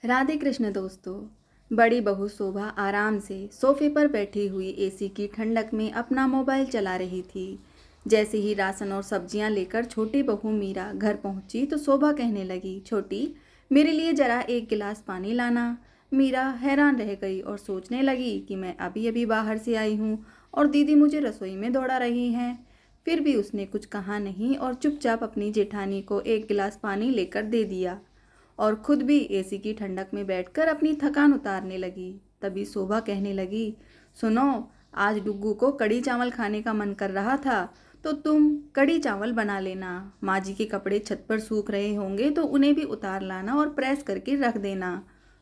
राधे कृष्ण दोस्तों। बड़ी बहू शोभा आराम से सोफे पर बैठी हुई एसी की ठंडक में अपना मोबाइल चला रही थी। जैसे ही राशन और सब्जियां लेकर छोटी बहू मीरा घर पहुंची तो शोभा कहने लगी, छोटी मेरे लिए जरा एक गिलास पानी लाना। मीरा हैरान रह गई और सोचने लगी कि मैं अभी अभी बाहर से आई हूँ और दीदी मुझे रसोई में दौड़ा रही हैं। फिर भी उसने कुछ कहा नहीं और चुपचाप अपनी जेठानी को एक गिलास पानी लेकर दे दिया और खुद भी एसी की ठंडक में बैठकर अपनी थकान उतारने लगी। तभी शोभा कहने लगी, सुनो, आज डुग्गू को कड़ी चावल खाने का मन कर रहा था तो तुम कड़ी चावल बना लेना। माँ जी के कपड़े छत पर सूख रहे होंगे तो उन्हें भी उतार लाना और प्रेस करके रख देना।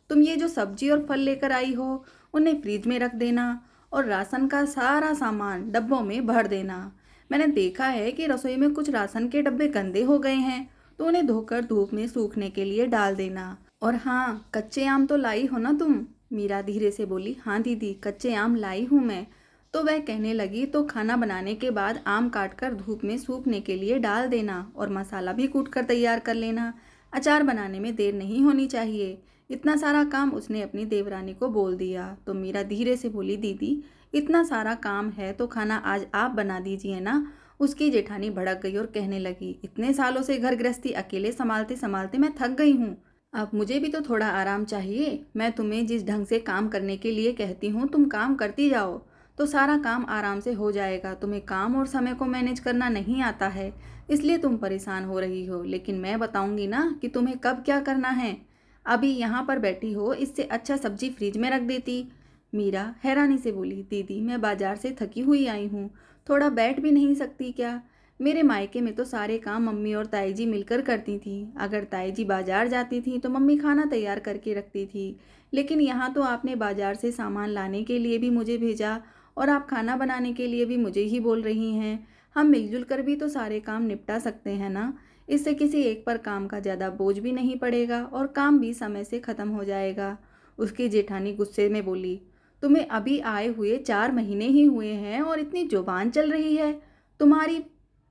तुम ये जो सब्जी और फल लेकर आई हो उन्हें फ्रिज में रख देना और राशन का सारा सामान डब्बों में भर देना। मैंने देखा है कि रसोई में कुछ राशन के डब्बे गंदे हो गए हैं तो उन्हें धोकर धूप में सूखने के लिए डाल देना। और हाँ, कच्चे आम तो लाई हो ना तुम? मीरा धीरे से बोली। हाँ दीदी, कच्चे आम लाई हूँ मैं। तो वह कहने लगी, तो खाना बनाने के बाद आम काट कर धूप में सूखने के लिए डाल देना और मसाला भी कूट कर तैयार कर लेना। अचार बनाने में देर नहीं होनी चाहिए। इतना सारा काम उसने अपनी देवरानी को बोल दिया। तो मीरा धीरे से बोली, दीदी इतना सारा काम है तो खाना आज आप बना दीजिए ना। उसकी जेठानी भड़क गई और कहने लगी, इतने सालों से घर गृहस्थी अकेले संभालते संभालते मैं थक गई हूँ। अब मुझे भी तो थोड़ा आराम चाहिए। मैं तुम्हें जिस ढंग से काम करने के लिए कहती हूँ तुम काम करती जाओ तो सारा काम आराम से हो जाएगा। तुम्हें काम और समय को मैनेज करना नहीं आता है इसलिए तुम परेशान हो रही हो, लेकिन मैं बताऊंगी ना कि तुम्हें कब क्या करना है। अभी यहाँ पर बैठी हो, इससे अच्छा सब्जी फ्रिज में रख देती। मीरा हैरानी से बोली, दीदी मैं बाजार से थकी हुई आई हूँ, थोड़ा बैठ भी नहीं सकती क्या? मेरे मायके में तो सारे काम मम्मी और ताई जी मिलकर करती थी। अगर ताई जी बाजार जाती थी तो मम्मी खाना तैयार करके रखती थी, लेकिन यहाँ तो आपने बाजार से सामान लाने के लिए भी मुझे भेजा और आप खाना बनाने के लिए भी मुझे ही बोल रही हैं। हम मिलजुल कर भी तो सारे काम निपटा सकते हैं ना। इससे किसी एक पर काम का ज़्यादा बोझ भी नहीं पड़ेगा और काम भी समय से ख़त्म हो जाएगा। उसकी जेठानी गुस्से में बोली, तुम्हें अभी आए हुए 4 महीने ही हुए हैं और इतनी जुबान चल रही है तुम्हारी।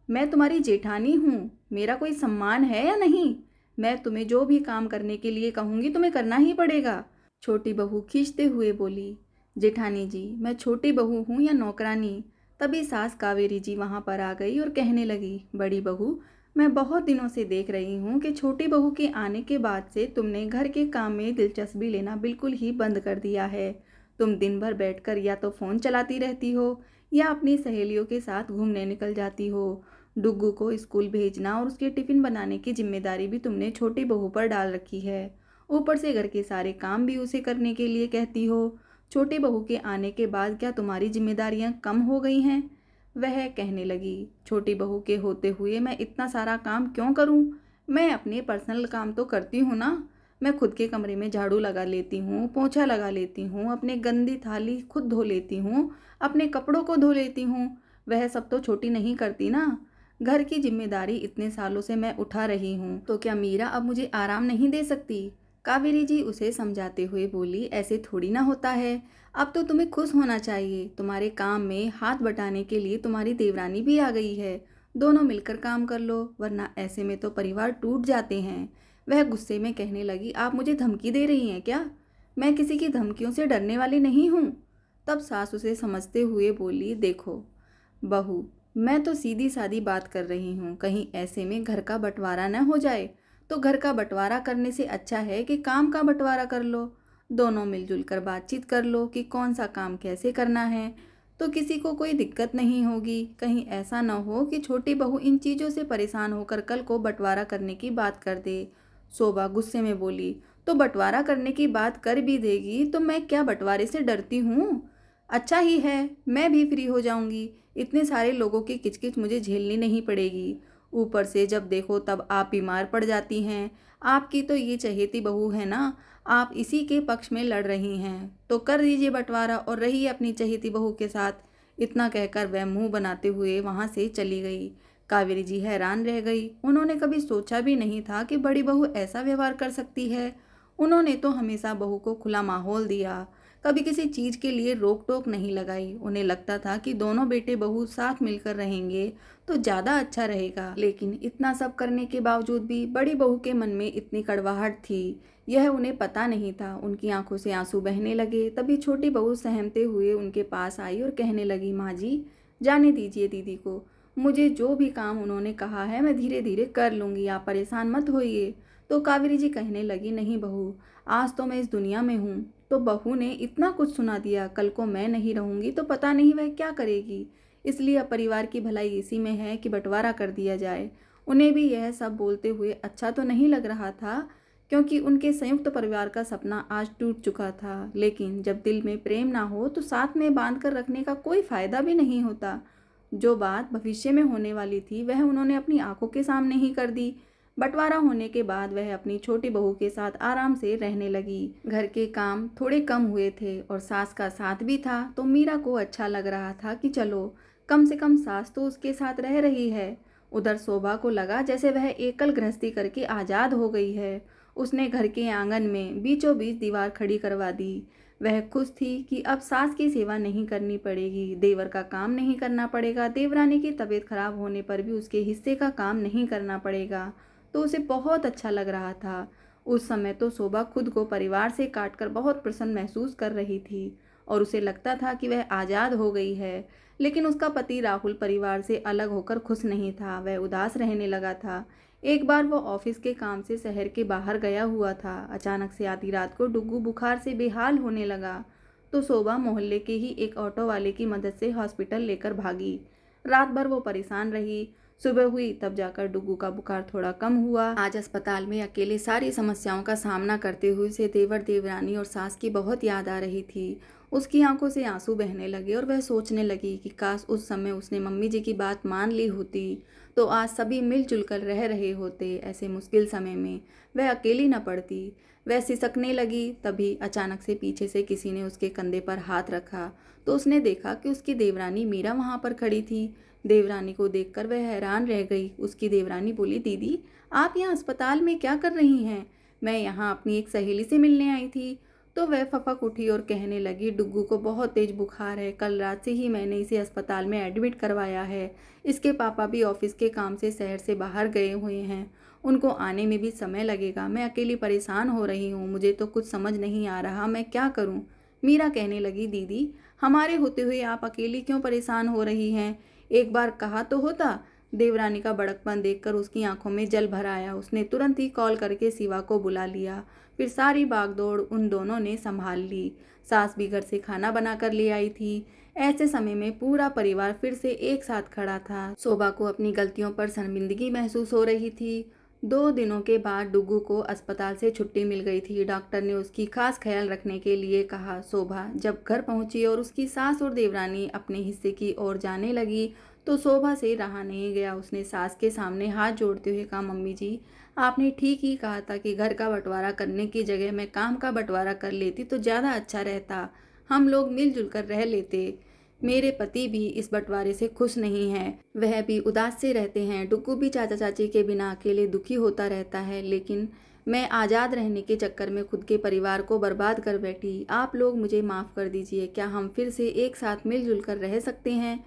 मैं तुम्हारी जेठानी हूँ, मेरा कोई सम्मान है या नहीं? मैं तुम्हें जो भी काम करने के लिए कहूँगी तुम्हें करना ही पड़ेगा। छोटी बहू खींचते हुए बोली, जेठानी जी मैं छोटी बहू हूँ या नौकरानी? तभी सास कावेरी जी वहाँ पर आ गई और कहने लगी, बड़ी बहू मैं बहुत दिनों से देख रही हूँ कि छोटी बहू के आने के बाद से तुमने घर के काम में दिलचस्पी लेना बिल्कुल ही बंद कर दिया है। तुम दिन भर बैठकर या तो फ़ोन चलाती रहती हो या अपनी सहेलियों के साथ घूमने निकल जाती हो। डुग्गू को स्कूल भेजना और उसके टिफ़िन बनाने की जिम्मेदारी भी तुमने छोटी बहू पर डाल रखी है। ऊपर से घर के सारे काम भी उसे करने के लिए कहती हो। छोटी बहू के आने के बाद क्या तुम्हारी जिम्मेदारियां कम हो गई हैं? वह कहने लगी, छोटी बहू के होते हुए मैं इतना सारा काम क्यों करूं? मैं अपने पर्सनल काम तो करती हूँ ना। मैं खुद के कमरे में झाड़ू लगा लेती हूँ, पोछा लगा लेती हूँ, अपने गंदी थाली खुद धो लेती हूँ, अपने कपड़ों को धो लेती हूँ। वह सब तो छोटी नहीं करती ना। घर की जिम्मेदारी इतने सालों से मैं उठा रही हूँ तो क्या मीरा अब मुझे आराम नहीं दे सकती? कावेरी जी उसे समझाते हुए बोली, ऐसे थोड़ी ना होता है। अब तो तुम्हें खुश होना चाहिए, तुम्हारे काम में हाथ बटाने के लिए तुम्हारी देवरानी भी आ गई है। दोनों मिलकर काम कर लो, वरना ऐसे में तो परिवार टूट जाते हैं। वह गुस्से में कहने लगी, आप मुझे धमकी दे रही हैं क्या? मैं किसी की धमकियों से डरने वाली नहीं हूँ। तब सास उसे समझते हुए बोली, देखो बहू, मैं तो सीधी सादी बात कर रही हूँ, कहीं ऐसे में घर का बंटवारा न हो जाए। तो घर का बंटवारा करने से अच्छा है कि काम का बंटवारा कर लो। दोनों मिलजुल कर बातचीत कर लो कि कौन सा काम कैसे करना है, तो किसी को कोई दिक्कत नहीं होगी। कहीं ऐसा न हो कि छोटी बहू इन चीज़ों से परेशान होकर कल को बंटवारा करने की बात कर दे। शोभा गुस्से में बोली, तो बंटवारा करने की बात कर भी देगी तो मैं क्या बंटवारे से डरती हूँ? अच्छा ही है, मैं भी फ्री हो जाऊंगी। इतने सारे लोगों की किचकिच मुझे झेलनी नहीं पड़ेगी। ऊपर से जब देखो तब आप बीमार पड़ जाती हैं। आपकी तो ये चहेती बहू है ना, आप इसी के पक्ष में लड़ रही हैं तो कर दीजिए बंटवारा और रहिए अपनी चहेती बहू के साथ। इतना कहकर वह मुंह बनाते हुए वहां से चली गई। कावेरी जी हैरान रह गई। उन्होंने कभी सोचा भी नहीं था कि बड़ी बहू ऐसा व्यवहार कर सकती है। उन्होंने तो हमेशा बहू को खुला माहौल दिया, कभी किसी चीज़ के लिए रोक टोक नहीं लगाई। उन्हें लगता था कि दोनों बेटे बहू साथ मिलकर रहेंगे तो ज़्यादा अच्छा रहेगा, लेकिन इतना सब करने के बावजूद भी बड़ी बहू के मन में इतनी कड़वाहट थी। यह उन्हें पता नहीं था। उनकी आंखों से आंसू बहने लगे। तभी छोटी बहू सहमते हुए उनके पास आई और कहने लगी, माँ जी, जाने दीजिए दीदी को। मुझे जो भी काम उन्होंने कहा है मैं धीरे धीरे कर लूँगी, आप परेशान मत होइए। तो कावेरी जी कहने लगी, नहीं बहू, आज तो मैं इस दुनिया में हूँ। तो बहू ने इतना कुछ सुना दिया, कल को मैं नहीं रहूँगी तो पता नहीं वह क्या करेगी। इसलिए अब परिवार की भलाई इसी में है कि बंटवारा कर दिया जाए। उन्हें भी यह सब बोलते हुए अच्छा तो नहीं लग रहा था, क्योंकि उनके संयुक्त परिवार का सपना आज टूट चुका था। लेकिन जब दिल में प्रेम ना हो तो साथ में बांध कर रखने का कोई फायदा भी नहीं होता। जो बात भविष्य में होने वाली थी वह उन्होंने अपनी आंखों के सामने ही कर दी। बंटवारा होने के बाद वह अपनी छोटी बहू के साथ आराम से रहने लगी। घर के काम थोड़े कम हुए थे और सास का साथ भी था, तो मीरा को अच्छा लग रहा था कि चलो कम से कम सास तो उसके साथ रह रही है। उधर शोभा को लगा जैसे वह एकल गृहस्थी करके आज़ाद हो गई है। उसने घर के आंगन में बीचों बीच दीवार खड़ी करवा दी। वह खुश थी कि अब सास की सेवा नहीं करनी पड़ेगी, देवर का काम नहीं करना पड़ेगा, देवरानी की तबीयत खराब होने पर भी उसके हिस्से का काम नहीं करना पड़ेगा। तो उसे बहुत अच्छा लग रहा था। उस समय तो शोभा खुद को परिवार से काटकर बहुत प्रसन्न महसूस कर रही थी और उसे लगता था कि वह आज़ाद हो गई है। लेकिन उसका पति राहुल परिवार से अलग होकर खुश नहीं था, वह उदास रहने लगा था। एक बार वो ऑफिस के काम से शहर के बाहर गया हुआ था। अचानक से आधी रात को डुग्गू बुखार से बेहाल होने लगा। तो शोभा मोहल्ले के ही एक ऑटो वाले की मदद से हॉस्पिटल लेकर भागी। रात भर वो परेशान रही। सुबह हुई तब जाकर डुग्गू का बुखार थोड़ा कम हुआ। आज अस्पताल में अकेले सारी समस्याओं का सामना करते हुए उसे देवर देवरानी और सास की बहुत याद आ रही थी। उसकी आंखों से आंसू बहने लगे और वह सोचने लगी कि काश उस समय उसने मम्मी जी की बात मान ली होती तो आज सभी मिलजुल कर रह रहे होते। ऐसे मुश्किल समय में वह अकेली न पड़ती। वह सिसकने लगी। तभी अचानक से पीछे से किसी ने उसके कंधे पर हाथ रखा तो उसने देखा कि उसकी देवरानी मीरा वहां पर खड़ी थी। देवरानी को देखकर वह हैरान रह गई। उसकी देवरानी बोली, दीदी, आप यहाँ अस्पताल में क्या कर रही हैं? मैं यहाँ अपनी एक सहेली से मिलने आई थी। तो वह फपक उठी और कहने लगी, डुग्गू को बहुत तेज बुखार है, कल रात से ही मैंने इसे अस्पताल में एडमिट करवाया है। इसके पापा भी ऑफिस के काम से शहर से बाहर गए हुए हैं, उनको आने में भी समय लगेगा। मैं अकेली परेशान हो रही हूँ, मुझे तो कुछ समझ नहीं आ रहा मैं क्या करूँ। मीरा कहने लगी, दीदी, हमारे होते हुए आप अकेली क्यों परेशान हो रही हैं? एक बार कहा तो होता। देवरानी का बड़कपन देखकर उसकी आंखों में जल भर आया। उसने तुरंत ही कॉल करके शिवा को बुला लिया। फिर सारी भागदौड़ उन दोनों ने संभाल ली। सास भी घर से खाना बनाकर ले आई थी। ऐसे समय में पूरा परिवार फिर से एक साथ खड़ा था। शोभा को अपनी गलतियों पर शर्मिंदगी महसूस हो रही थी। 2 दिनों के बाद डुग्गू को अस्पताल से छुट्टी मिल गई थी। डॉक्टर ने उसकी खास ख्याल रखने के लिए कहा। शोभा जब घर पहुंची और उसकी सास और देवरानी अपने हिस्से की ओर जाने लगी तो शोभा से रहा नहीं गया। उसने सास के सामने हाथ जोड़ते हुए कहा, मम्मी जी, आपने ठीक ही कहा था कि घर का बंटवारा करने की जगह मैं काम का बंटवारा कर लेती तो ज़्यादा अच्छा रहता। हम लोग मिलजुल कर रह लेते। मेरे पति भी इस बंटवारे से खुश नहीं हैं, वह भी उदास से रहते हैं। डुग्गू भी चाचा चाची के बिना अकेले दुखी होता रहता है, लेकिन मैं आज़ाद रहने के चक्कर में खुद के परिवार को बर्बाद कर बैठी। आप लोग मुझे माफ़ कर दीजिए। क्या हम फिर से एक साथ मिलजुल कर रह सकते हैं?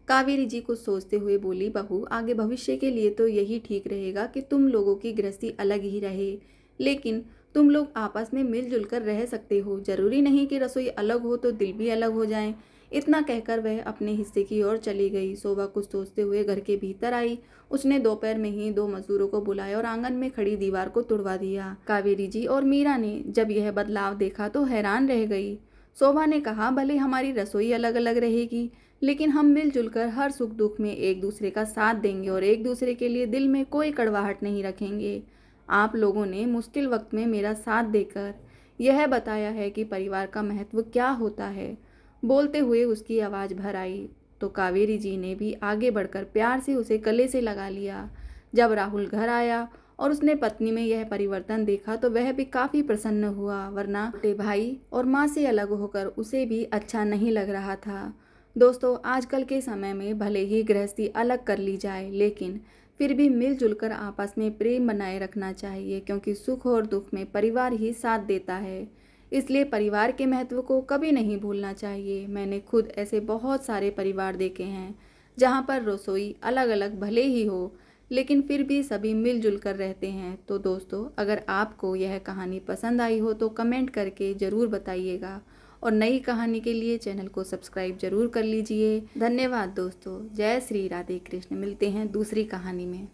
कावेरी जी कुछ सोचते हुए बोली, बहू, आगे भविष्य के लिए तो यही ठीक रहेगा कि तुम लोगों की गृहस्थी अलग ही रहे, लेकिन तुम लोग आपस में मिलजुल कर रह सकते हो। जरूरी नहीं कि रसोई अलग हो तो दिल भी अलग हो जाए। इतना कहकर वह अपने हिस्से की ओर चली गई। शोभा कुछ सोचते हुए घर के भीतर आई। उसने दोपहर में ही 2 मजदूरों को बुलाया और आंगन में खड़ी दीवार को तुड़वा दिया। कावेरी जी और मीरा ने जब यह बदलाव देखा तो हैरान रह गई। शोभा ने कहा, भले हमारी रसोई अलग अलग रहेगी, लेकिन हम मिलजुल कर हर सुख दुख में एक दूसरे का साथ देंगे और एक दूसरे के लिए दिल में कोई कड़वाहट नहीं रखेंगे। आप लोगों ने मुश्किल वक्त में मेरा साथ देकर यह बताया है कि परिवार का महत्व क्या होता है। बोलते हुए उसकी आवाज़ भर आई तो कावेरी जी ने भी आगे बढ़कर प्यार से उसे गले से लगा लिया। जब राहुल घर आया और उसने पत्नी में यह परिवर्तन देखा तो वह भी काफ़ी प्रसन्न हुआ, वरना छोटे भाई और माँ से अलग होकर उसे भी अच्छा नहीं लग रहा था। दोस्तों, आजकल के समय में भले ही गृहस्थी अलग कर ली जाए, लेकिन फिर भी मिलजुल कर आपस में प्रेम बनाए रखना चाहिए, क्योंकि सुख और दुख में परिवार ही साथ देता है। इसलिए परिवार के महत्व को कभी नहीं भूलना चाहिए। मैंने खुद ऐसे बहुत सारे परिवार देखे हैं जहाँ पर रसोई अलग अलग भले ही हो, लेकिन फिर भी सभी मिलजुल कर रहते हैं। तो दोस्तों, अगर आपको यह कहानी पसंद आई हो तो कमेंट करके ज़रूर बताइएगा और नई कहानी के लिए चैनल को सब्सक्राइब ज़रूर कर लीजिए। धन्यवाद दोस्तों। जय श्री राधे कृष्ण। मिलते हैं दूसरी कहानी में।